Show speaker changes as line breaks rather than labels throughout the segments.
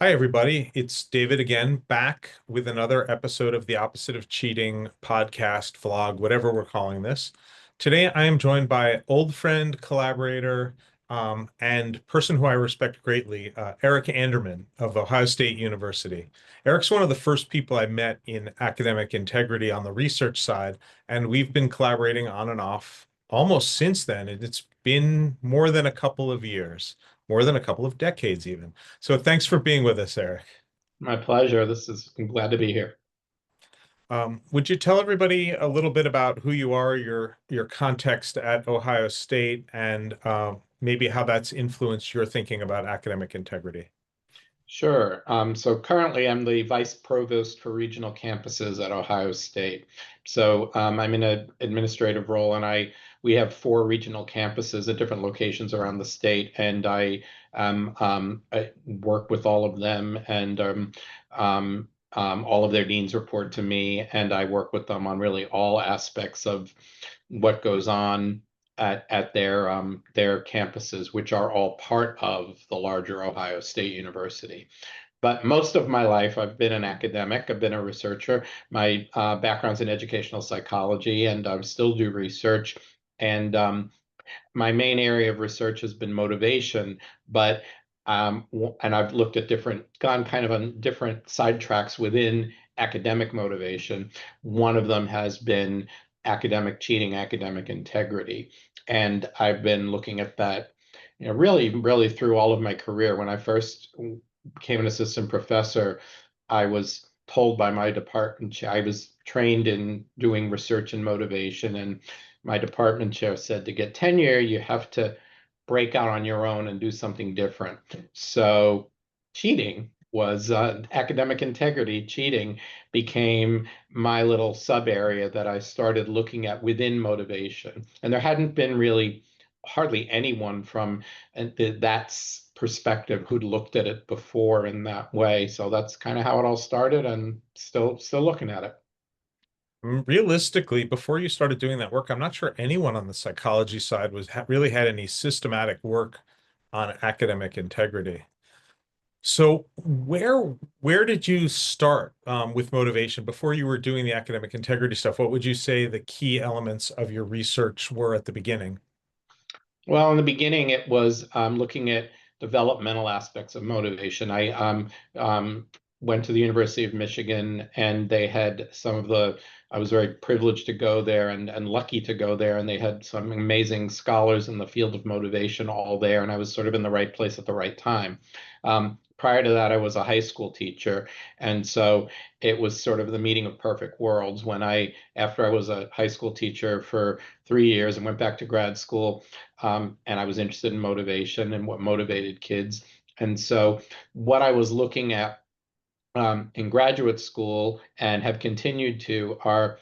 Hi, everybody. It's David again, back with another episode of the Opposite of Cheating podcast, vlog, whatever we're calling this. Today, I am joined by old friend, collaborator, and person who I respect greatly, Eric Anderman of Ohio State University. Eric's one of the first people I met in academic integrity on the research side, and we've been collaborating on and off almost since then. And it's been more than a couple of years, more than a couple of decades, even. So thanks for being with us, Eric.
My pleasure. I'm glad to be here.
Would you tell everybody a little bit about who you are, your context at Ohio State, and maybe how that's influenced your thinking about academic integrity?
Sure. So currently I'm the Vice Provost for regional campuses at Ohio State. I'm in an administrative role and we have four regional campuses at different locations around the state, and I work with all of them, and all of their deans report to me, and I work with them on really all aspects of what goes on at their campuses, which are all part of the larger Ohio State University. But most of my life, I've been an academic. I've been a researcher. My background's in educational psychology, and I still do research. And my main area of research has been motivation, but and I've looked at gone kind of on different sidetracks within academic motivation. One of them has been academic cheating, academic integrity, and I've been looking at that, really through all of my career. When I first became an assistant professor, I was told by my department chair, I was trained in doing research and motivation, and my department chair said to get tenure, you have to break out on your own and do something different. So cheating was academic integrity. Cheating became my little sub area that I started looking at within motivation. And there hadn't been really hardly anyone from that perspective who'd looked at it before in that way. So that's kind of how it all started, and still looking at it.
Realistically, before you started doing that work, I'm not sure anyone on the psychology side really had any systematic work on academic integrity. So where did you start with motivation before you were doing the academic integrity stuff? What would you say the key elements of your research were at the beginning?
Well, in the beginning, it was looking at developmental aspects of motivation. I went to the University of Michigan, and they had I was very privileged to go there, and lucky to go there, and they had some amazing scholars in the field of motivation all there, and I was sort of in the right place at the right time. Prior to that, I was a high school teacher, and so it was sort of the meeting of perfect worlds when after I was a high school teacher for 3 years and went back to grad school, and I was interested in motivation and what motivated kids. And so, what I was looking at in graduate school and have continued to are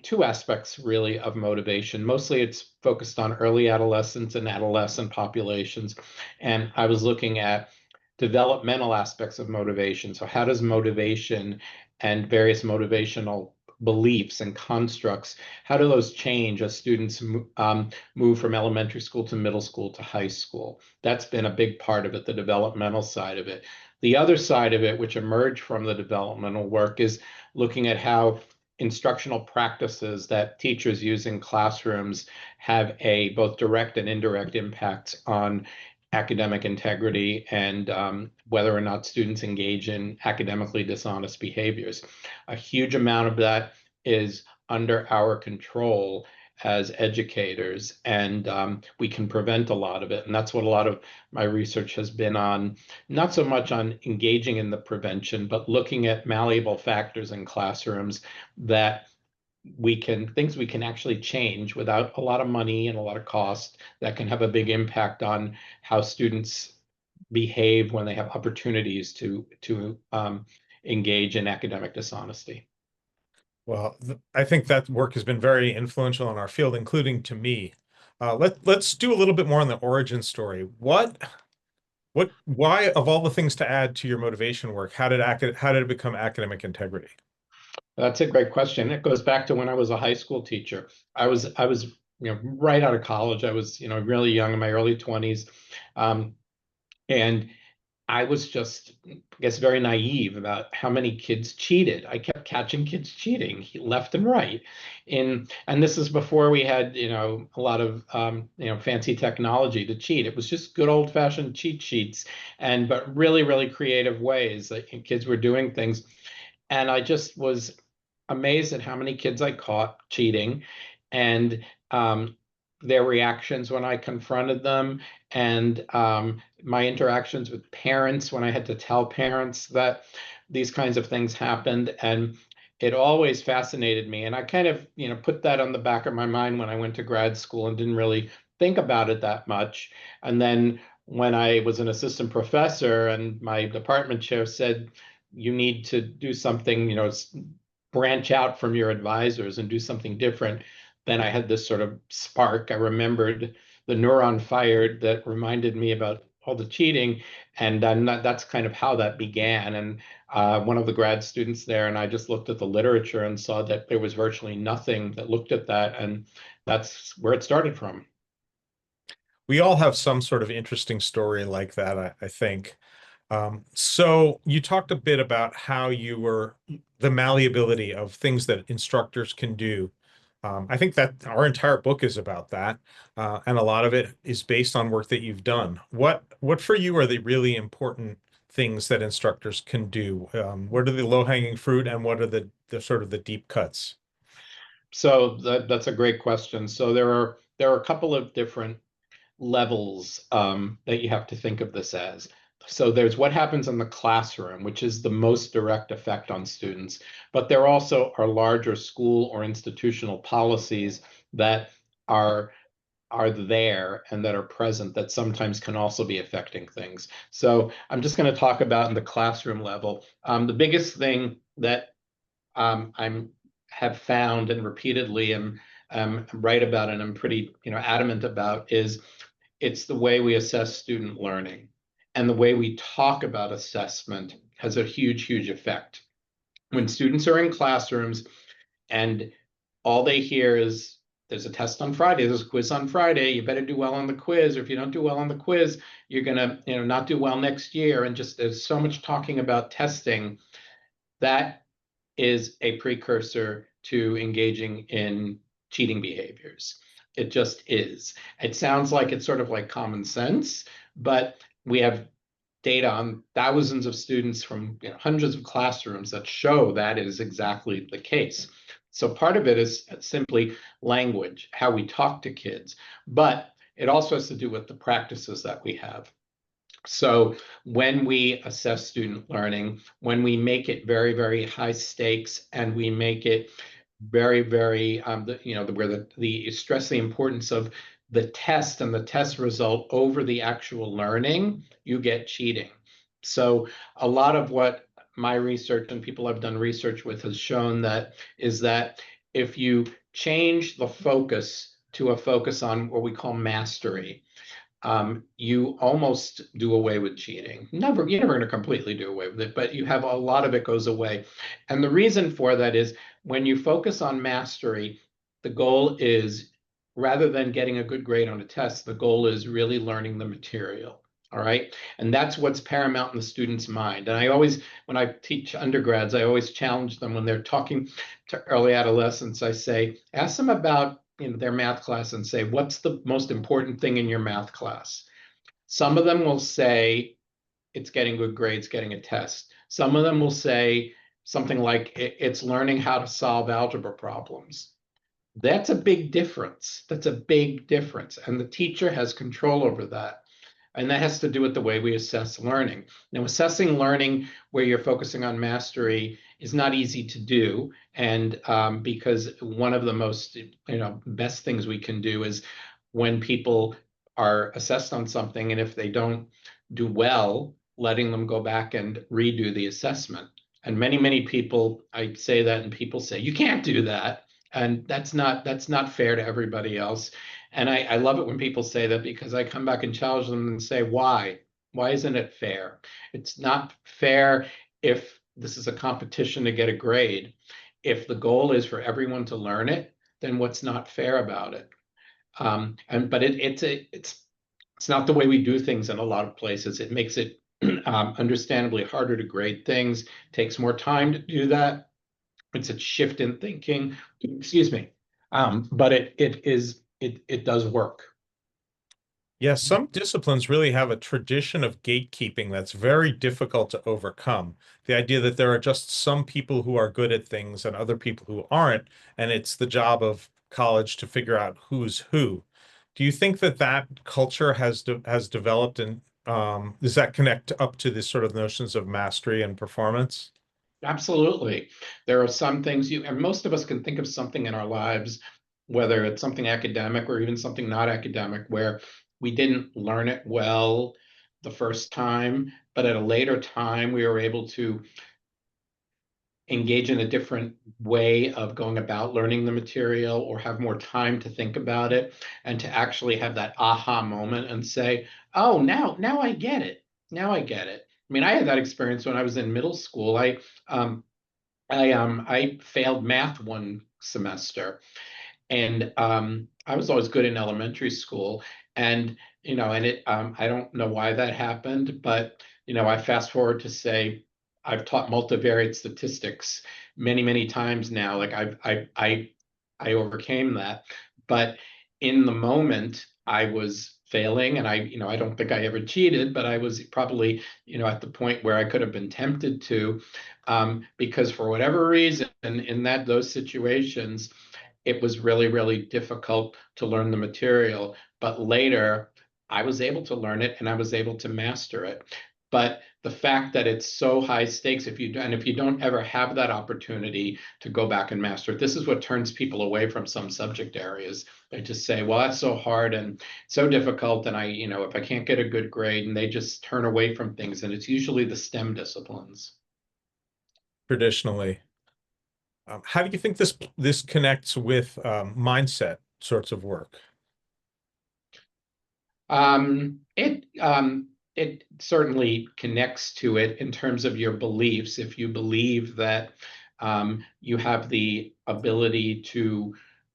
two aspects really of motivation. Mostly it's focused on early adolescence and adolescent populations. And I was looking at developmental aspects of motivation. So, how does motivation and various motivational beliefs and constructs, how do those change as students move from elementary school to middle school to high school? That's been a big part of it, the developmental side of it. The other side of it, which emerged from the developmental work, is looking at how instructional practices that teachers use in classrooms have a both direct and indirect impact on academic integrity, and whether or not students engage in academically dishonest behaviors. A huge amount of that is under our control as educators, and we can prevent a lot of it. And that's what a lot of my research has been on, not so much on engaging in the prevention, but looking at malleable factors in classrooms that things we can actually change without a lot of money and a lot of cost, that can have a big impact on how students behave when they have opportunities to engage in academic dishonesty.
Well, I think that work has been very influential in our field, including to me. Let's do a little bit more on the origin story. Why, of all the things to add to your motivation work, how did it become academic integrity?
That's a great question. It goes back to when I was a high school teacher. I was right out of college. I was really young, in my early 20s, and I was just, I guess, very naive about how many kids cheated. I kept catching kids cheating left and right. And this is before we had, a lot of, fancy technology to cheat. It was just good old-fashioned cheat sheets, but really, really creative ways that kids were doing things. And I just was amazed at how many kids I caught cheating, and their reactions when I confronted them, and my interactions with parents when I had to tell parents that these kinds of things happened. And it always fascinated me. And I kind of, put that on the back of my mind when I went to grad school and didn't really think about it that much. And then when I was an assistant professor and my department chair said, you need to do something, branch out from your advisors and do something different, then I had this sort of spark. I remembered the neuron fired that reminded me about all the cheating. And that's kind of how that began. And one of the grad students there and I just looked at the literature and saw that there was virtually nothing that looked at that. And that's where it started from.
We all have some sort of interesting story like that, I think. So you talked a bit about how you were the malleability of things that instructors can do. I think that our entire book is about that, and a lot of it is based on work that you've done. What for you are the really important things that instructors can do? What are the low-hanging fruit, and what are the sort of the deep cuts?
So that's a great question. So there are a couple of different levels that you have to think of this as. So there's what happens in the classroom, which is the most direct effect on students, but there also are larger school or institutional policies that are are there and that are present that sometimes can also be affecting things. So I'm just going to talk about in the classroom level. The biggest thing that I'm have found and repeatedly am right about and I'm pretty adamant about is it's the way we assess student learning, and the way we talk about assessment has a huge, huge effect. When students are in classrooms and all they hear is there's a test on Friday, there's a quiz on Friday, you better do well on the quiz, or if you don't do well on the quiz, you're gonna not do well next year. And just there's so much talking about testing that is a precursor to engaging in cheating behaviors. It just is. It sounds like it's sort of like common sense, but we have data on thousands of students from hundreds of classrooms that show that is exactly the case. So part of it is simply language, how we talk to kids, but it also has to do with the practices that we have. So when we assess student learning, when we make it very, very high stakes and we make it very, very, where the stress the importance of the test and the test result over the actual learning, you get cheating. So a lot of what my research and people I've done research with has shown that is that if you change the focus to a focus on what we call mastery, you almost do away with cheating. You're never going to completely do away with it, but you have a lot of it goes away. And the reason for that is when you focus on mastery, the goal is rather than getting a good grade on a test, the goal is really learning the material. All right. And that's what's paramount in the student's mind. And I always, when I teach undergrads, I always challenge them when they're talking to early adolescents. I say, ask them about their math class and say, what's the most important thing in your math class? Some of them will say it's getting good grades, getting a test. Some of them will say something like it's learning how to solve algebra problems. That's a big difference. That's a big difference. And the teacher has control over that. And that has to do with the way we assess learning. Now, assessing learning where you're focusing on mastery is not easy to do. And because one of the most best things we can do is when people are assessed on something, and if they don't do well, letting them go back and redo the assessment. And many, many people, I say that, and people say, you can't do that. And that's not fair to everybody else. And I love it when people say that because I come back and challenge them and say, why? Why isn't it fair? It's not fair if this is a competition to get a grade. If the goal is for everyone to learn it, then what's not fair about it? But it's not the way we do things in a lot of places. It makes it Understandably harder to grade things, takes more time to do that. It's a shift in thinking, excuse me. But it does work.
Yeah, some disciplines really have a tradition of gatekeeping that's very difficult to overcome. The idea that there are just some people who are good at things and other people who aren't, and it's the job of college to figure out who's who. Do you think that that culture has developed, and does that connect up to this sort of notions of mastery and performance?
Absolutely. There are some things and most of us can think of something in our lives, whether it's something academic or even something not academic, where we didn't learn it well the first time, but at a later time we were able to engage in a different way of going about learning the material or have more time to think about it and to actually have that aha moment and say, oh, now I get it. Now I get it. I mean, I had that experience when I was in middle school. Um, I failed math one semester, and I was always good in elementary school, and and it I don't know why that happened, but I fast forward to say I've taught multivariate statistics many times now. Like I overcame that, but in the moment I was failing, and I don't think I ever cheated, but I was probably at the point where I could have been tempted to, because for whatever reason in those situations it was really difficult to learn the material. But later, I was able to learn it and I was able to master it. But the fact that it's so high stakes, if you don't ever have that opportunity to go back and master it, this is what turns people away from some subject areas. They just say, "Well, that's so hard and so difficult, and if I can't get a good grade," and they just turn away from things. And it's usually the STEM disciplines.
Traditionally. How do you think this connects with mindset sorts of work?
It certainly connects to it in terms of your beliefs. If you believe that you have the ability to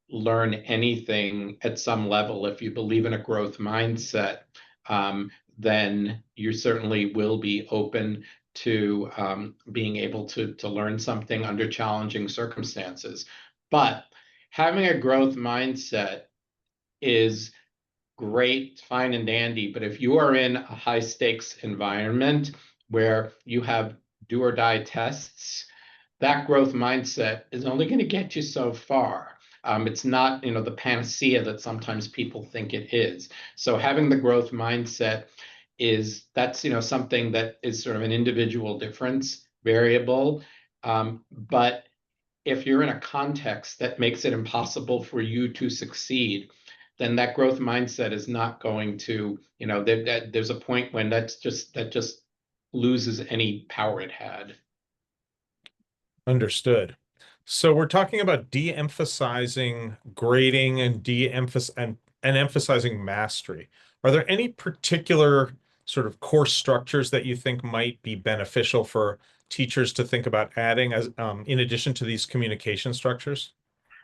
learn anything at some level, if you believe in a growth mindset, then you certainly will be open to being able to learn something under challenging circumstances. But having a growth mindset is great, fine and dandy. But if you are in a high stakes environment where you have do or die tests, that growth mindset is only going to get you so far. It's not, the panacea that sometimes people think it is. So having the growth mindset that's, something that is sort of an individual difference variable. But if you're in a context that makes it impossible for you to succeed, then that growth mindset is not going to, there's a point when that just loses any power it had.
Understood. So we're talking about de-emphasizing grading and and emphasizing mastery. Are there any particular sort of course structures that you think might be beneficial for teachers to think about adding as in addition to these communication structures?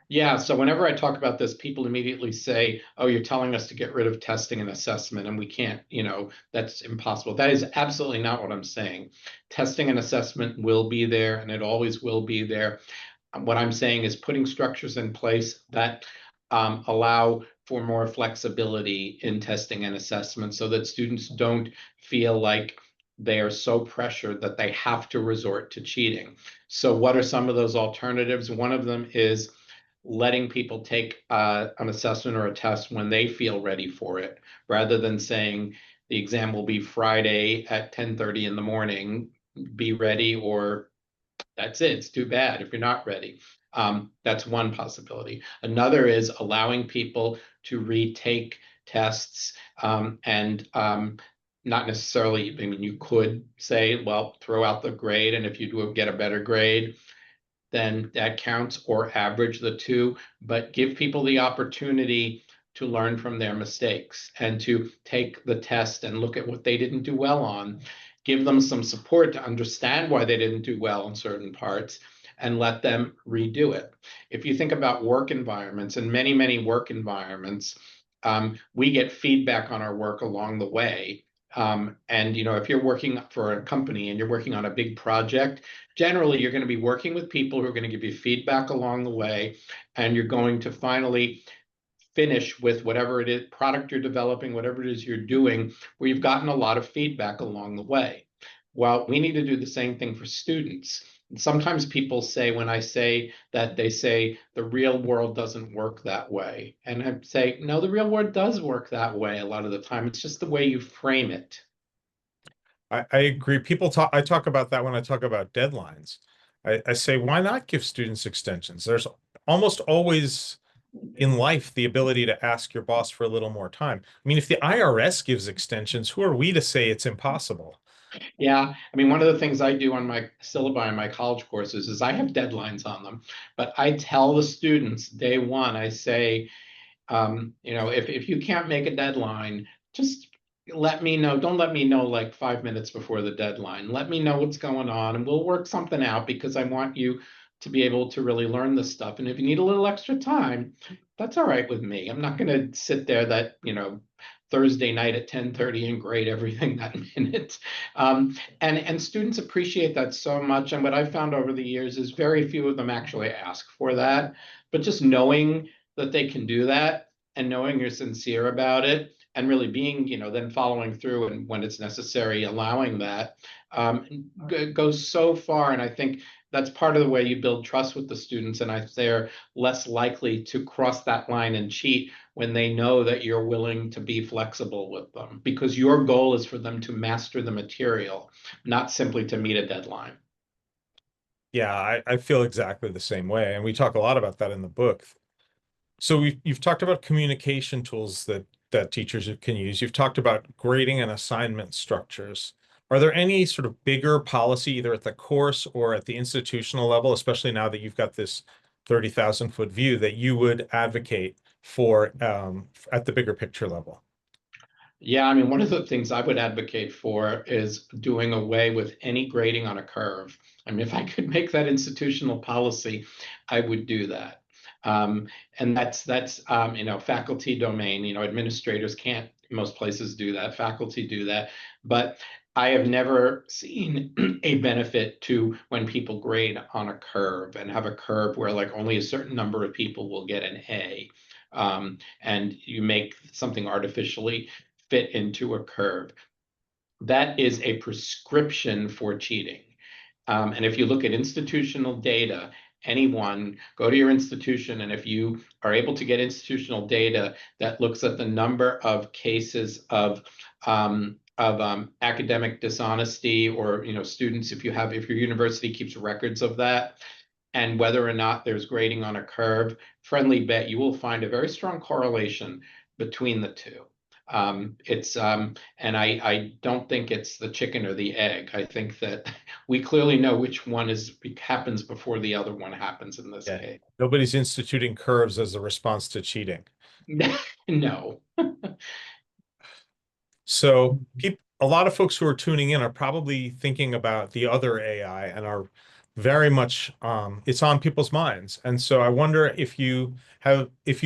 Yeah, so whenever I talk about this, people immediately say, "Oh, you're telling us to get rid of testing and assessment, and we can't, that's impossible." That is absolutely not what I'm saying. Testing and assessment will be there, and it always will be there. What I'm saying is putting structures in place that allow for more flexibility in testing and assessment so that students don't feel like they are so pressured that they have to resort to cheating. So, what are some of those alternatives? One of them is letting people take an assessment or a test when they feel ready for it, rather than saying the exam will be Friday at 10:30 in the morning, be ready, or that's it. It's too bad if you're not ready. That's one possibility. Another is allowing people to retake tests, and not necessarily, I mean, you could say, well, throw out the grade, and if you do get a better grade, then that counts, or average the two, but give people the opportunity to learn from their mistakes and to take the test and look at what they didn't do well on, give them some support to understand why they didn't do well in certain parts, and let them redo it. If you think about work environments, and many work environments, we get feedback on our work along the way. And if you're working for a company and you're working on a big project, generally you're going to be working with people who are going to give you feedback along the way, and you're going to finally finish with whatever it is, product you're developing, whatever it is you're doing, where you've gotten a lot of feedback along the way. Well, we need to do the same thing for students. Sometimes people say, when I say that, they say the real world doesn't work that way. And I say, no, the real world does work that way a lot of the time. It's just the way you frame it.
I agree. I talk about that when I talk about deadlines. I say, why not give students extensions? There's almost always in life the ability to ask your boss for a little more time. I mean, if the IRS gives extensions, who are we to say it's impossible?
Yeah, I mean, one of the things I do on my syllabi in my college courses is I have deadlines on them, but I tell the students day one, I say, if you can't make a deadline, just let me know. Don't let me know like 5 minutes before the deadline. Let me know what's going on, and we'll work something out, because I want you to be able to really learn this stuff. And if you need a little extra time, that's all right with me. I'm not going to sit there that, Thursday night at 10:30 and grade everything that minute. And students appreciate that so much. And what I've found over the years is very few of them actually ask for that. But just knowing that they can do that, and knowing you're sincere about it, and really being, then following through, and when it's necessary, allowing that, goes so far. And I think that's part of the way you build trust with the students. And they're less likely to cross that line and cheat when they know that you're willing to be flexible with them, because your goal is for them to master the material, not simply to meet a deadline.
Yeah, I feel exactly the same way. And we talk a lot about that in the book. So you've talked about communication tools that teachers can use. You've talked about grading and assignment structures. Are there any sort of bigger policy, either at the course or at the institutional level, especially now that you've got this 30,000-foot view, that you would advocate for at the bigger picture level?
Yeah, I mean, one of the things I would advocate for is doing away with any grading on a curve. I mean, if I could make that institutional policy, I would do that. And that's faculty domain. Administrators can't, most places do that. Faculty do that, but I have never seen a benefit to when people grade on a curve, and have a curve where like only a certain number of people will get an A. And you make something artificially fit into a curve. That is a prescription for cheating. And if you look at institutional data, anyone go to your institution, and if you are able to get institutional data that looks at the number of cases of academic dishonesty, or students, if your university keeps records of that, and whether or not there's grading on a curve, friendly bet you will find a very strong correlation between the two. And I don't think it's the chicken or the egg. I think that we clearly know which one happens before the other one happens in this
Yeah.
case.
Nobody's instituting curves as a response to cheating.
No.
So a lot of folks who are tuning in are probably thinking about the other AI and are very much it's on people's minds. And so I wonder if you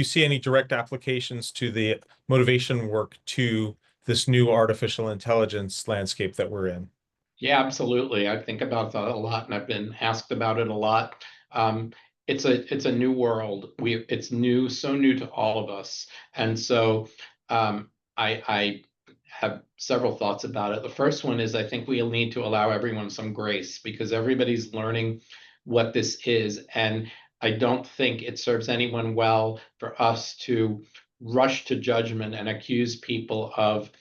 see any direct applications to the motivation work to this new artificial intelligence landscape that we're in.
Yeah, absolutely. I think about that a lot, and I've been asked about it a lot. Um, it's a new world. It's new, so new to all of us, and so I have several thoughts about it. The first one is, I think we'll need to allow everyone some grace, because everybody's learning what this is, and I don't think it serves anyone well for us to rush to judgment and accuse people of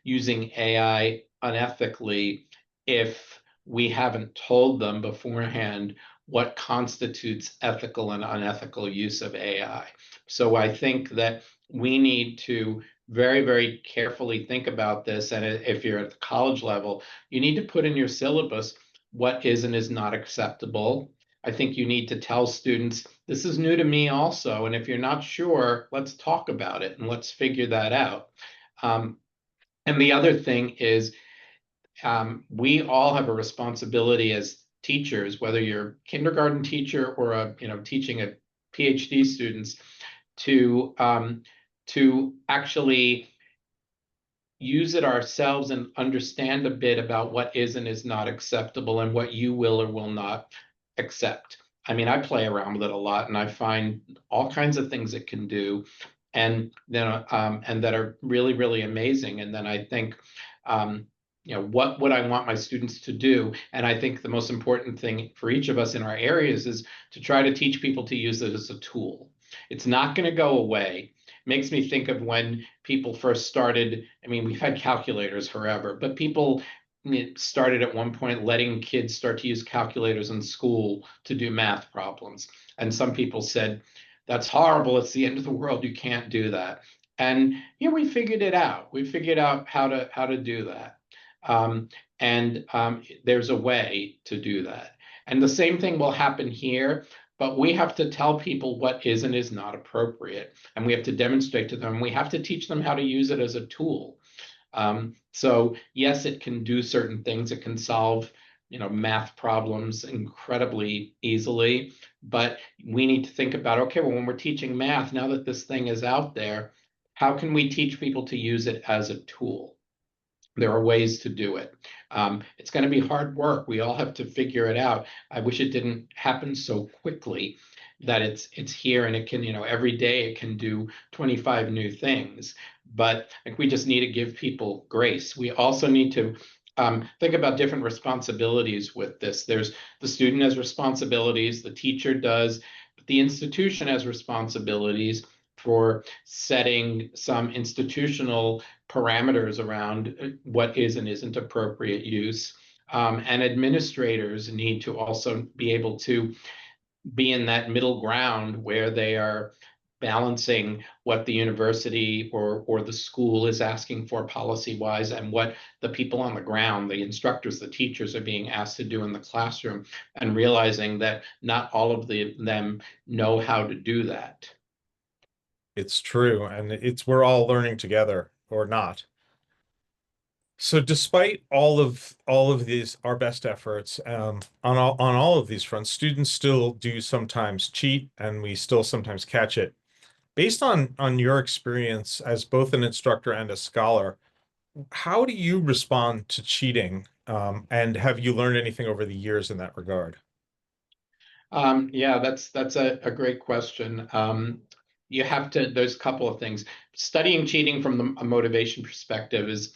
using AI unethically if we haven't told them beforehand what constitutes ethical and unethical use of AI. So I think that we need to very, very carefully think about this. And if you're at the college level, you need to put in your syllabus what is and is not acceptable. I think you need to tell students, this is new to me also. And if you're not sure, let's talk about it and let's figure that out. And the other thing is, we all have a responsibility as teachers, whether you're a kindergarten teacher or teaching a PhD students, to actually use it ourselves and understand a bit about what is and is not acceptable and what you will or will not accept. I mean, I play around with it a lot and I find all kinds of things it can do and that are really, really amazing. And then I think, um, what would I want my students to do? And I think the most important thing for each of us in our areas is to try to teach people to use it as a tool. It's not going to go away. Makes me think of when people first started. I mean, we've had calculators forever, but people started at one point letting kids start to use calculators in school to do math problems. And some people said, that's horrible. It's the end of the world. You can't do that. And we figured it out. We figured out how to do that. Um, and there's a way to do that. And the same thing will happen here, but we have to tell people what is and is not appropriate. And we have to demonstrate to them, we have to teach them how to use it as a tool. So yes, it can do certain things. It can solve, math problems incredibly easily, but we need to think about, okay, well, when we're teaching math, now that this thing is out there, how can we teach people to use it as a tool? There are ways to do it. It's going to be hard work. We all have to figure it out. I wish it didn't happen so quickly that it's here and it can, every day it can do 25 new things. But like we just need to give people grace. We also need to think about different responsibilities with this. There's the student has responsibilities, the teacher does, but the institution has responsibilities for setting some institutional parameters around what is and isn't appropriate use. And administrators need to also be able to be in that middle ground where they are balancing what the university or the school is asking for policy wise and what the people on the ground, the instructors, the teachers are being asked to do in the classroom, and realizing that not all of them know how to do that.
It's true, and we're all learning together or not. So despite all of these our best efforts on all of these fronts, students still do sometimes cheat, and we still sometimes catch it. Based on your experience as both an instructor and a scholar, how do you respond to cheating? And have you learned anything over the years in that regard?
Yeah, that's a great question. You have to, there's a couple of things. Studying cheating from a motivation perspective is,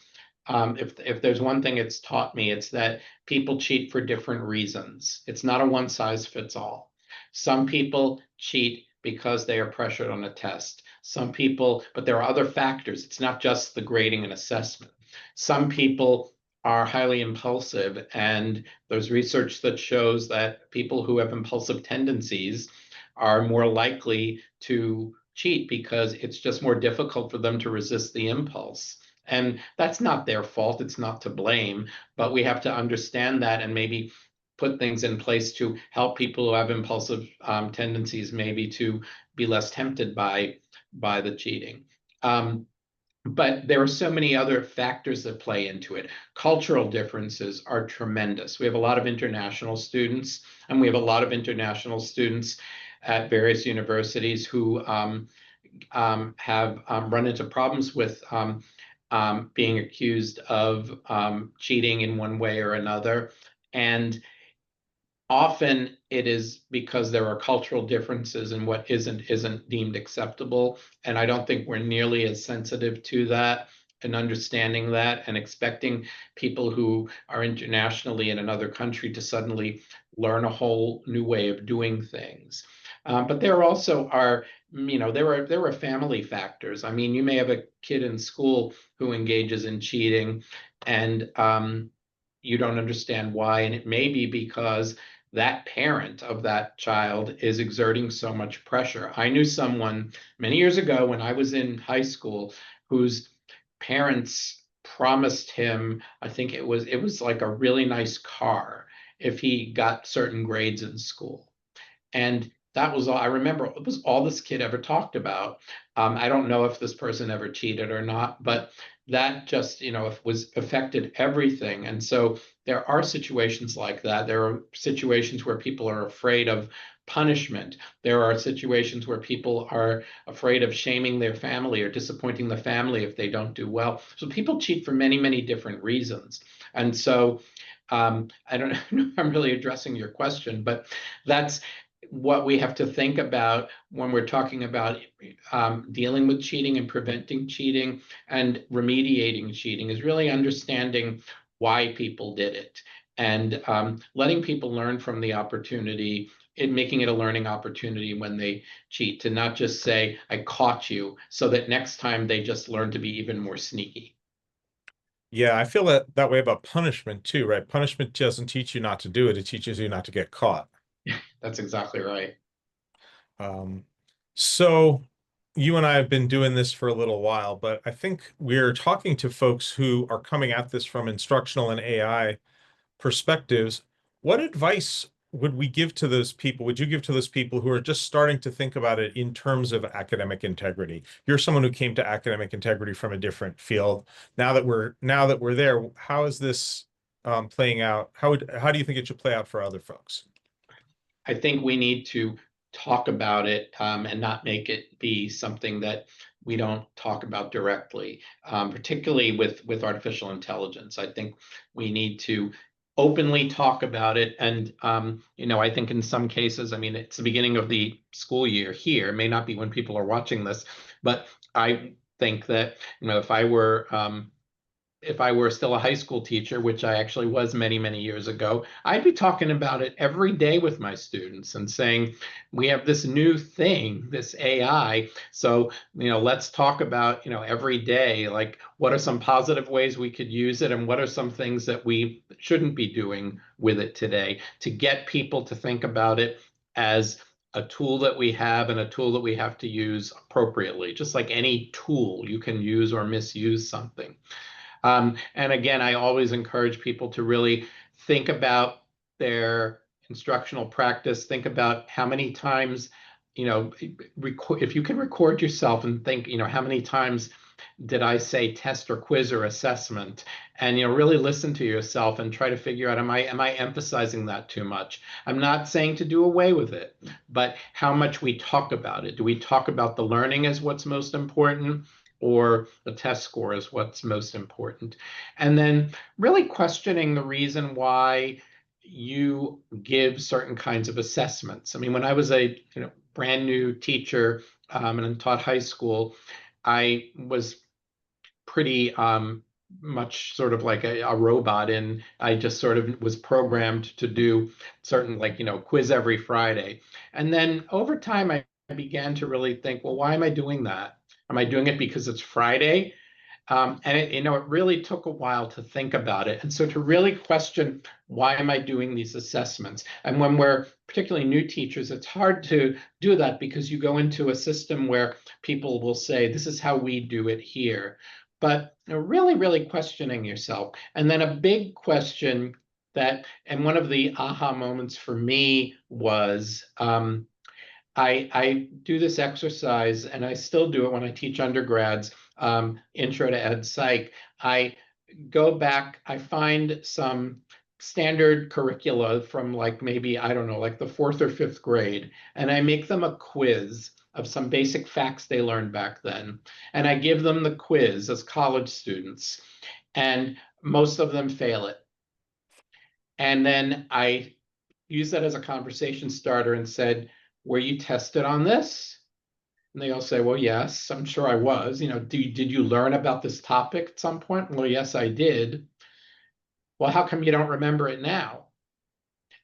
if there's one thing it's taught me, it's that people cheat for different reasons. It's not a one size fits all. Some people cheat because they are pressured on a test. Some people, but there are other factors. It's not just the grading and assessment. Some people are highly impulsive, and there's research that shows that people who have impulsive tendencies are more likely to cheat because it's just more difficult for them to resist the impulse. And that's not their fault, it's not to blame, but we have to understand that and maybe put things in place to help people who have impulsive tendencies maybe to be less tempted by the cheating. But there are so many other factors that play into it. Cultural differences are tremendous. We have a lot of international students, and we have a lot of international students at various universities who have run into problems with being accused of cheating in one way or another. And often it is because there are cultural differences in what isn't deemed acceptable. And I don't think we're nearly as sensitive to that and understanding that and expecting people who are internationally in another country to suddenly learn a whole new way of doing things. But there also are, there are family factors. I mean, you may have a kid in school who engages in cheating, and you don't understand why, and it may be because that parent of that child is exerting so much pressure. I knew someone many years ago when I was in high school whose parents promised him, I think it was like a really nice car if he got certain grades in school. And that was all I remember. It was all this kid ever talked about. I don't know if this person ever cheated or not, but that just, was affected everything. And so there are situations like that. There are situations where people are afraid of punishment. There are situations where people are afraid of shaming their family or disappointing the family if they don't do well. So people cheat for many, many different reasons. And so I don't know if I'm really addressing your question, but that's what we have to think about when we're talking about dealing with cheating and preventing cheating and remediating cheating, is really understanding why people did it, and letting people learn from the opportunity, and making it a learning opportunity when they cheat, to not just say, I caught you, so that next time they just learn to be even more sneaky.
Yeah, I feel that way about punishment too, right? Punishment doesn't teach you not to do it, it teaches you not to get caught.
That's exactly right.
Um, so you and I have been doing this for a little while, but I think we're talking to folks who are coming at this from instructional and AI perspectives. What advice would we give to those people? Would you give to those people who are just starting to think about it in terms of academic integrity? You're someone who came to academic integrity from a different field. Now that we're there, how is this playing out? How do you think it should play out for other folks?
I think we need to talk about it, and not make it be something that we don't talk about directly, particularly with artificial intelligence. I think we need to openly talk about it. And I think in some cases, I mean, it's the beginning of the school year here. It may not be when people are watching this, but I think that, if I were still a high school teacher, which I actually was many, many years ago, I'd be talking about it every day with my students and saying, we have this new thing, this AI. So, let's talk about, every day, like, what are some positive ways we could use it, and what are some things that we shouldn't be doing with it today, to get people to think about it as a tool that we have, and a tool that we have to use appropriately. Just like any tool, you can use or misuse something. And again, I always encourage people to really think about their instructional practice. Think about how many times, if you can record yourself and think, how many times did I say test or quiz or assessment? And really listen to yourself and try to figure out, am I emphasizing that too much? I'm not saying to do away with it, but how much we talk about it. Do we talk about the learning as what's most important, or the test score is what's most important? And then really questioning the reason why you give certain kinds of assessments. I mean, when I was a brand new teacher, and taught high school, I was pretty much sort of like a robot, and I just sort of was programmed to do certain, like, quiz every Friday. And then over time, I began to really think, well, why am I doing that? Am I doing it because it's Friday? And it really took a while to think about it. And so to really question, why am I doing these assessments? And when we're particularly new teachers, it's hard to do that, because you go into a system where people will say, this is how we do it here. But really, really questioning yourself. And then a big question and one of the aha moments for me was, I do this exercise, and I still do it when I teach undergrads, intro to ed psych. I go back, I find some standard curricula from, like, maybe, I don't know, like the fourth or fifth grade, and I make them a quiz of some basic facts they learned back then. And I give them the quiz as college students, and most of them fail it. And then I use that as a conversation starter and said, were you tested on this? And they all say, well, yes, I'm sure I was. Did you learn about this topic at some point? Well, yes, I did. Well, how come you don't remember it now?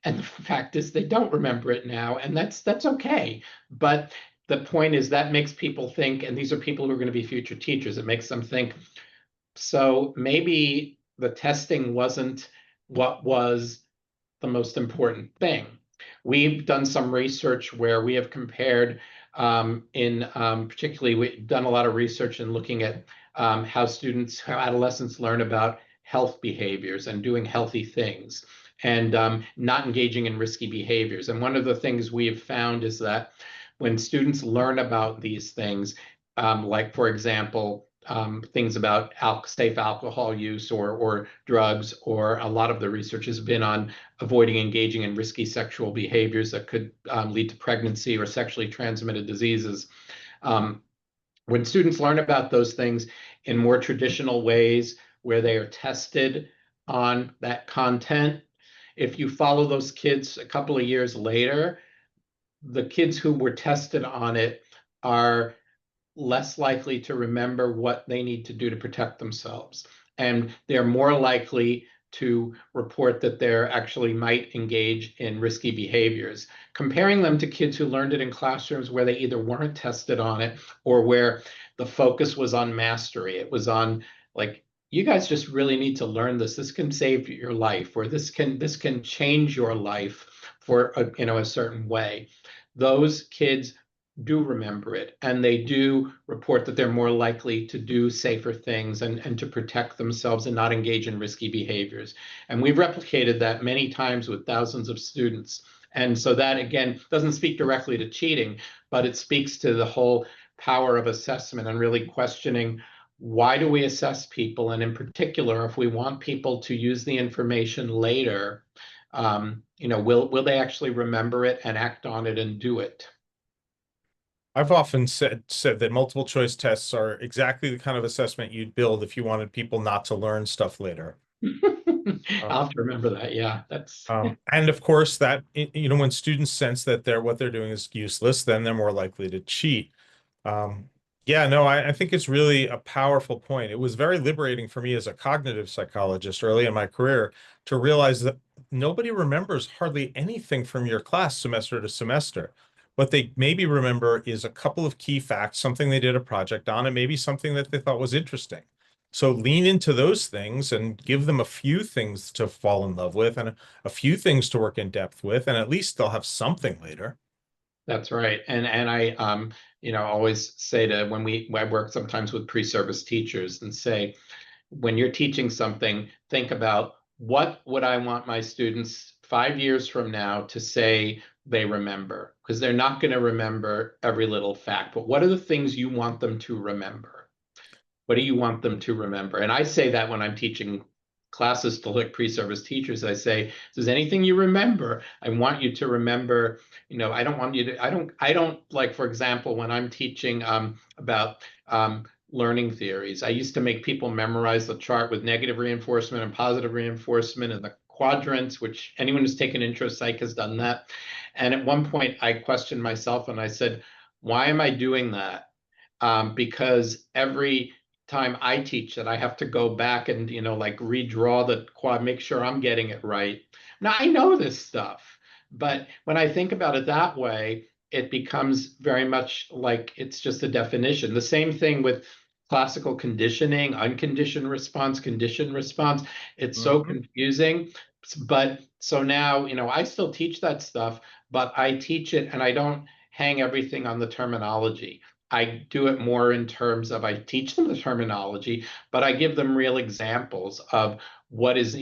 And the fact is, they don't remember it now, and that's okay. But the point is, that makes people think, and these are people who are going to be future teachers. It makes them think, so maybe the testing wasn't what was the most important thing. We've done some research where we have compared, particularly, we've done a lot of research in looking at how adolescents learn about health behaviors and doing healthy things, and not engaging in risky behaviors. And one of the things we have found is that when students learn about these things, like, for example, things about safe alcohol use or drugs, or a lot of the research has been on avoiding engaging in risky sexual behaviors that could lead to pregnancy or sexually transmitted diseases. Um, when students learn about those things in more traditional ways where they are tested on that content, if you follow those kids a couple of years later, the kids who were tested on it are less likely to remember what they need to do to protect themselves. And they're more likely to report that they actually might engage in risky behaviors. Comparing them to kids who learned it in classrooms where they either weren't tested on it or where the focus was on mastery. It was on like, you guys just really need to learn this. This can save your life, or this can change your life for a certain way. Those kids do remember it, and they do report that they're more likely to do safer things and to protect themselves and not engage in risky behaviors. And we've replicated that many times with thousands of students. And so that, again, doesn't speak directly to cheating, but it speaks to the whole power of assessment and really questioning, why do we assess people? And in particular, if we want people to use the information later, will they actually remember it and act on it and do it?
I've often said that multiple choice tests are exactly the kind of assessment you'd build if you wanted people not to learn stuff later. Uh,
I'll have to remember that. Yeah, that's
and of course, that when students sense that what they're doing is useless, then they're more likely to cheat. Um, yeah, no, I think it's really a powerful point. It was very liberating for me as a cognitive psychologist early in my career to realize that nobody remembers hardly anything from your class semester to semester. What they maybe remember is a couple of key facts, something they did a project on, and maybe something that they thought was interesting. So lean into those things and give them a few things to fall in love with and a few things to work in depth with, and at least they'll have something later.
that's right. And I always say to when I work sometimes with pre-service teachers and say, when you're teaching something, think about, what would I want my students 5 years from now to say they remember? Because they're not going to remember every little fact, but what are the things you want them to remember? What do you want them to remember? And I say that when I'm teaching classes to like pre-service teachers, I say, if there's anything you remember, I want you to remember, I don't want you to, I don't like, for example, when I'm teaching about learning theories, I used to make people memorize the chart with negative reinforcement and positive reinforcement and the quadrants, which anyone who's taken intro psych has done that. And at one point I questioned myself and I said, why am I doing that? Because every time I teach it, I have to go back and, like redraw the quad, make sure I'm getting it right. Now I know this stuff, but when I think about it that way, it becomes very much like it's just a definition. The same thing with classical conditioning, unconditioned response, conditioned response. It's so
Mhm.
confusing. But so now, I still teach that stuff, but I teach it and I don't hang everything on the terminology. I do it more in terms of, I teach them the terminology, but I give them real examples of what is,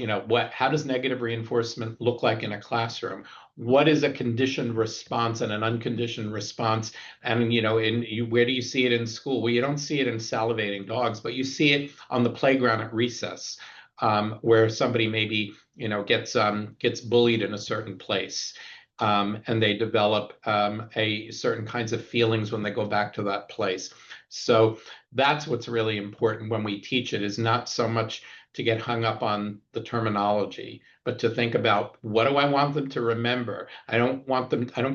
how does negative reinforcement look like in a classroom? What is a conditioned response and an unconditioned response? And, where do you see it in school? Well, you don't see it in salivating dogs, but you see it on the playground at recess, where somebody maybe, gets bullied in a certain place, and they develop a certain kinds of feelings when they go back to that place. So that's what's really important when we teach it, is not so much to get hung up on the terminology, but to think about, what do I want them to remember? I don't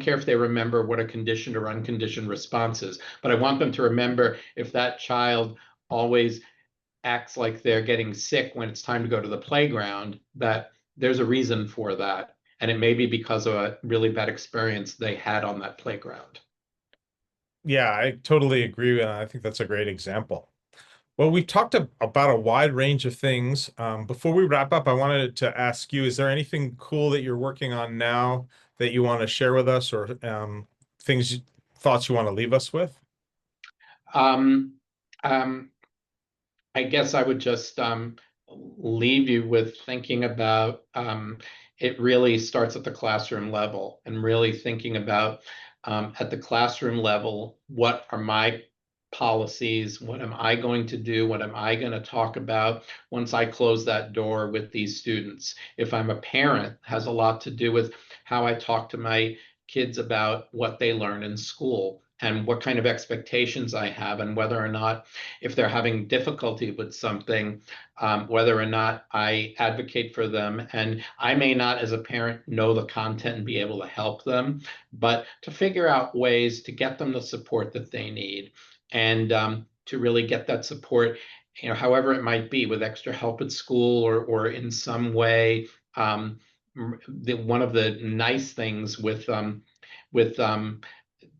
care if they remember what a conditioned or unconditioned response is, but I want them to remember, if that child always acts like they're getting sick when it's time to go to the playground, that there's a reason for that. And it may be because of a really bad experience they had on that playground.
Yeah, I totally agree. And I think that's a great example. Well, we've talked about a wide range of things. Before we wrap up, I wanted to ask you, is there anything cool that you're working on now that you want to share with us, or things, thoughts you want to leave us with?
Um, um, I guess I would just leave you with thinking about, it really starts at the classroom level, and really thinking about, at the classroom level, what are my policies? What am I going to do? What am I going to talk about once I close that door with these students? If I'm a parent, has a lot to do with how I talk to my kids about what they learn in school and what kind of expectations I have, and whether or not, if they're having difficulty with something, whether or not I advocate for them. And I may not, as a parent, know the content and be able to help them, but to figure out ways to get them the support that they need, and to really get that support, however it might be, with extra help at school, or in some way. One of the nice things with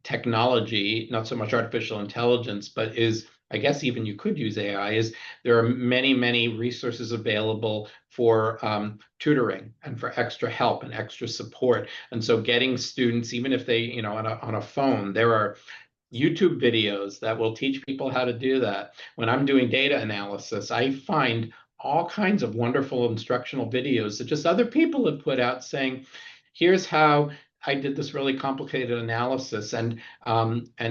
technology, not so much artificial intelligence, but is, I guess even you could use AI, is there are many, many resources available for tutoring and for extra help and extra support. And so getting students, even if they, on a phone, there are YouTube videos that will teach people how to do that. When I'm doing data analysis, I find all kinds of wonderful instructional videos that just other people have put out saying, here's how I did this really complicated analysis. And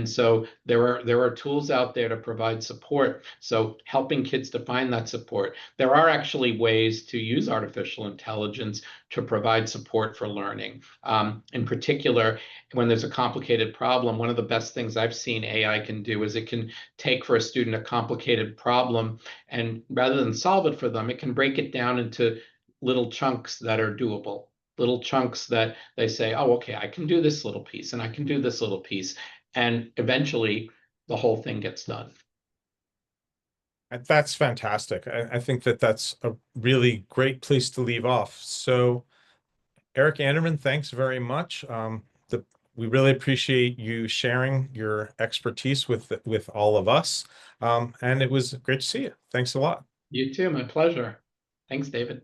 so there are tools out there to provide support. So helping kids to find that support. There are actually ways to use artificial intelligence to provide support for learning. In particular, when there's a complicated problem, one of the best things I've seen AI can do is it can take for a student a complicated problem, and rather than solve it for them, it can break it down into little chunks that are doable, little chunks that they say, oh, okay, I can do this little piece and I can do this little piece. And eventually the whole thing gets done.
That's fantastic. I think that that's a really great place to leave off. So, Eric Anderman, thanks very much. We really appreciate you sharing your expertise with all of us. And it was great to see you. Thanks a lot.
You too, my pleasure. Thanks, David.